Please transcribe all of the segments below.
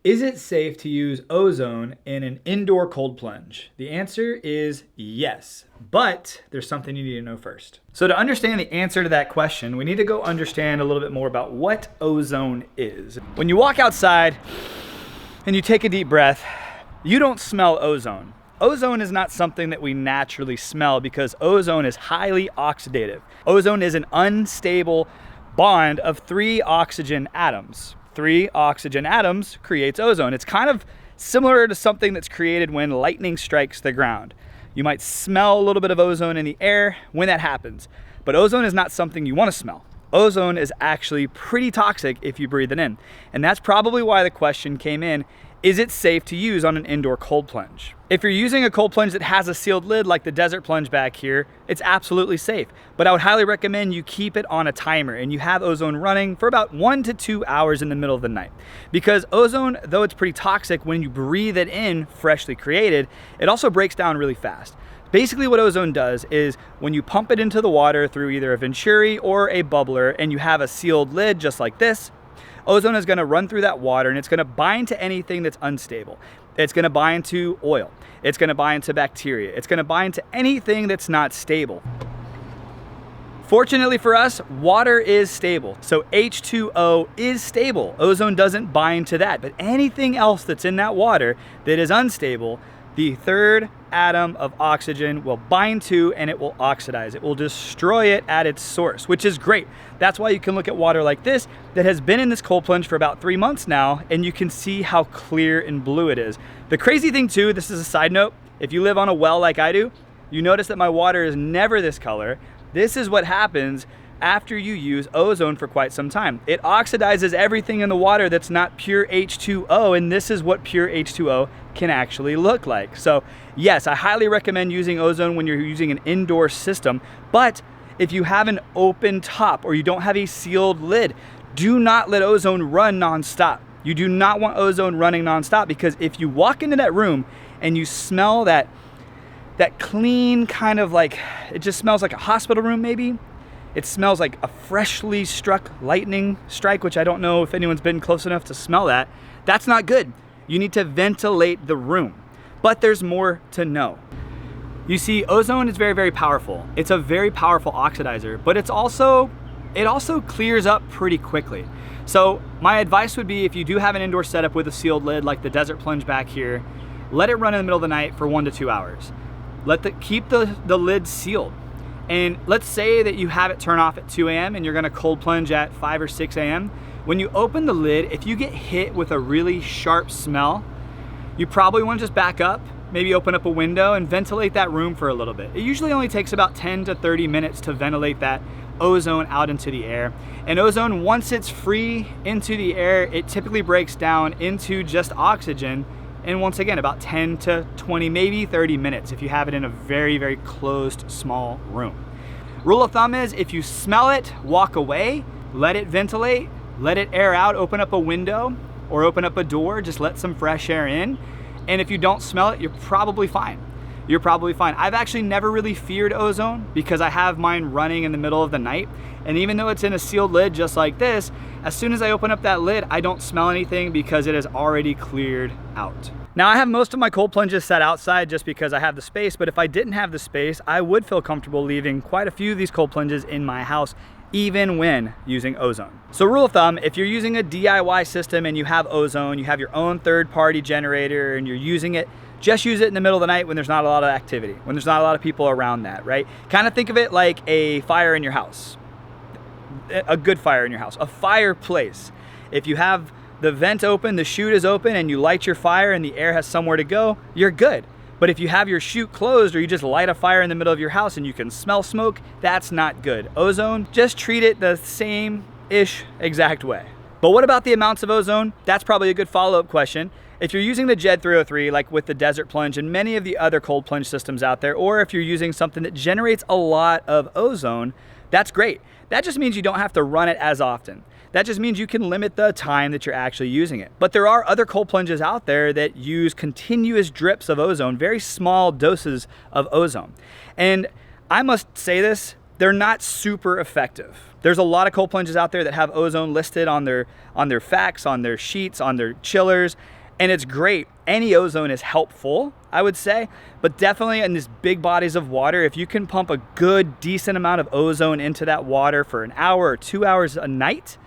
Is it safe to use ozone in an indoor cold plunge? The answer is yes, but there's something you need to know first. So to understand the answer to that question, we need to go understand a little bit more about what ozone is. When you walk outside and you take a deep breath, you don't smell ozone. Ozone is not something that we naturally smell because ozone is highly oxidative. Ozone is an unstable bond of 3 oxygen atoms. 3 oxygen atoms creates ozone. It's kind of similar to something that's created when lightning strikes the ground. You might smell a little bit of ozone in the air when that happens, but ozone is not something you want to smell. Ozone is actually pretty toxic if you breathe it in. And that's probably why the question came in, is it safe to use on an indoor cold plunge? If you're using a cold plunge that has a sealed lid like the desert plunge back here, it's absolutely safe. But I would highly recommend you keep it on a timer and you have ozone running for about 1 to 2 hours in the middle of the night. Because ozone, though it's pretty toxic when you breathe it in freshly created, it also breaks down really fast. Basically what ozone does is when you pump it into the water through either a venturi or a bubbler and you have a sealed lid just like this, ozone is going to run through that water and it's going to bind to anything that's unstable. It's going to bind to oil. It's going to bind to bacteria. It's going to bind to anything that's not stable. Fortunately for us, water is stable. So H2O is stable. Ozone doesn't bind to that, but anything else that's in that water that is unstable, the 3rd atom of oxygen will bind to and it will oxidize. It will destroy it at its source, which is great. That's why you can look at water like this that has been in this cold plunge for about 3 months now, and you can see how clear and blue it is. The crazy thing too, this is a side note, if you live on a well like I do, you notice that my water is never this color. This is what happens after you use ozone for quite some time. It oxidizes everything in the water that's not pure H2O, and this is what pure H2O can actually look like. So yes, I highly recommend using ozone when you're using an indoor system, but if you have an open top or you don't have a sealed lid, do not let ozone run nonstop. You do not want ozone running nonstop, because if you walk into that room and you smell that clean kind of like, it just smells like a hospital room maybe. It smells like a freshly struck lightning strike, which I don't know if anyone's been close enough to smell that. That's not good. You need to ventilate the room. But there's more to know. You see, ozone is very, very powerful. It's a very powerful oxidizer, but it also clears up pretty quickly. So my advice would be, if you do have an indoor setup with a sealed lid like the desert plunge back here, let it run in the middle of the night for 1 to 2 hours. Keep the lid sealed. And let's say that you have it turn off at 2 a.m. and you're gonna cold plunge at 5 or 6 a.m. When you open the lid, if you get hit with a really sharp smell, you probably wanna just back up, maybe open up a window and ventilate that room for a little bit. It usually only takes about 10 to 30 minutes to ventilate that ozone out into the air. And ozone, once it's free into the air, it typically breaks down into just oxygen. And once again, about 10 to 20, maybe 30 minutes if you have it in a very, very closed, small room. Rule of thumb is, if you smell it, walk away, let it ventilate, let it air out, open up a window or open up a door, just let some fresh air in. And if you don't smell it, you're probably fine. You're probably fine. I've actually never really feared ozone because I have mine running in the middle of the night. And even though it's in a sealed lid just like this, as soon as I open up that lid, I don't smell anything because it has already cleared out. Now, I have most of my cold plunges set outside just because I have the space, but if I didn't have the space, I would feel comfortable leaving quite a few of these cold plunges in my house, even when using ozone. So rule of thumb, if you're using a DIY system and you have ozone, you have your own third-party generator and you're using it, just use it in the middle of the night when there's not a lot of activity, when there's not a lot of people around that, right? Kind of think of it like a fire in your house, a good fire in your house, a fireplace. If you have the vent open, the chute is open, and you light your fire and the air has somewhere to go, you're good. But if you have your chute closed or you just light a fire in the middle of your house and you can smell smoke, that's not good. Ozone, just treat it the same-ish exact way. But what about the amounts of ozone? That's probably a good follow-up question. If you're using the JED 303, like with the desert plunge and many of the other cold plunge systems out there, or if you're using something that generates a lot of ozone, that's great. That just means you don't have to run it as often. That just means you can limit the time that you're actually using it. But there are other cold plunges out there that use continuous drips of ozone, very small doses of ozone. And I must say this, they're not super effective. There's a lot of cold plunges out there that have ozone listed on their facts, on their sheets, on their chillers, and it's great. Any ozone is helpful, I would say, but definitely in these big bodies of water, if you can pump a good, decent amount of ozone into that water for an hour or 2 hours a night,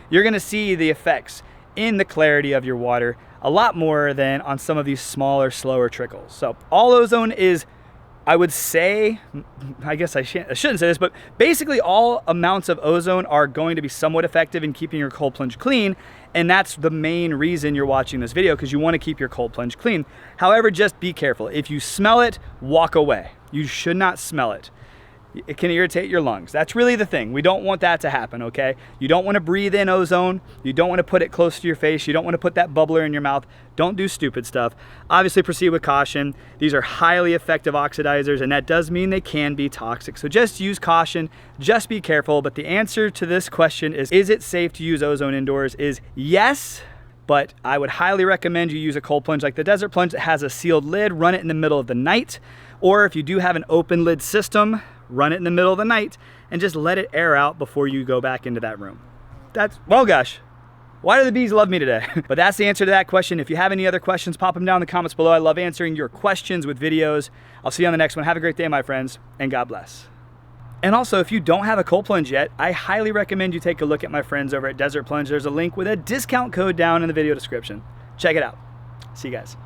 you're gonna see the effects in the clarity of your water a lot more than on some of these smaller, slower trickles. So all ozone is, I would say, I guess I shouldn't say this, but basically all amounts of ozone are going to be somewhat effective in keeping your cold plunge clean, and that's the main reason you're watching this video, because you want to keep your cold plunge clean. However, just be careful. If you smell it, walk away. You should not smell it. It can irritate your lungs. That's really the thing. We don't want that to happen, okay? You don't want to breathe in ozone. You don't want to put it close to your face. You don't want to put that bubbler in your mouth. Don't do stupid stuff. Obviously, proceed with caution. These are highly effective oxidizers, and that does mean they can be toxic. So just use caution, just be careful. But the answer to this question is it safe to use ozone indoors? Is yes. But I would highly recommend you use a cold plunge like the Desert Plunge that has a sealed lid. Run it in the middle of the night. Or if you do have an open lid system, run it in the middle of the night and just let it air out before you go back into that room. Well, gosh, why do the bees love me today? But that's the answer to that question. If you have any other questions, pop them down in the comments below. I love answering your questions with videos. I'll see you on the next one. Have a great day, my friends, and God bless. And also, if you don't have a cold plunge yet, I highly recommend you take a look at my friends over at Desert Plunge. There's a link with a discount code down in the video description. Check it out. See you guys.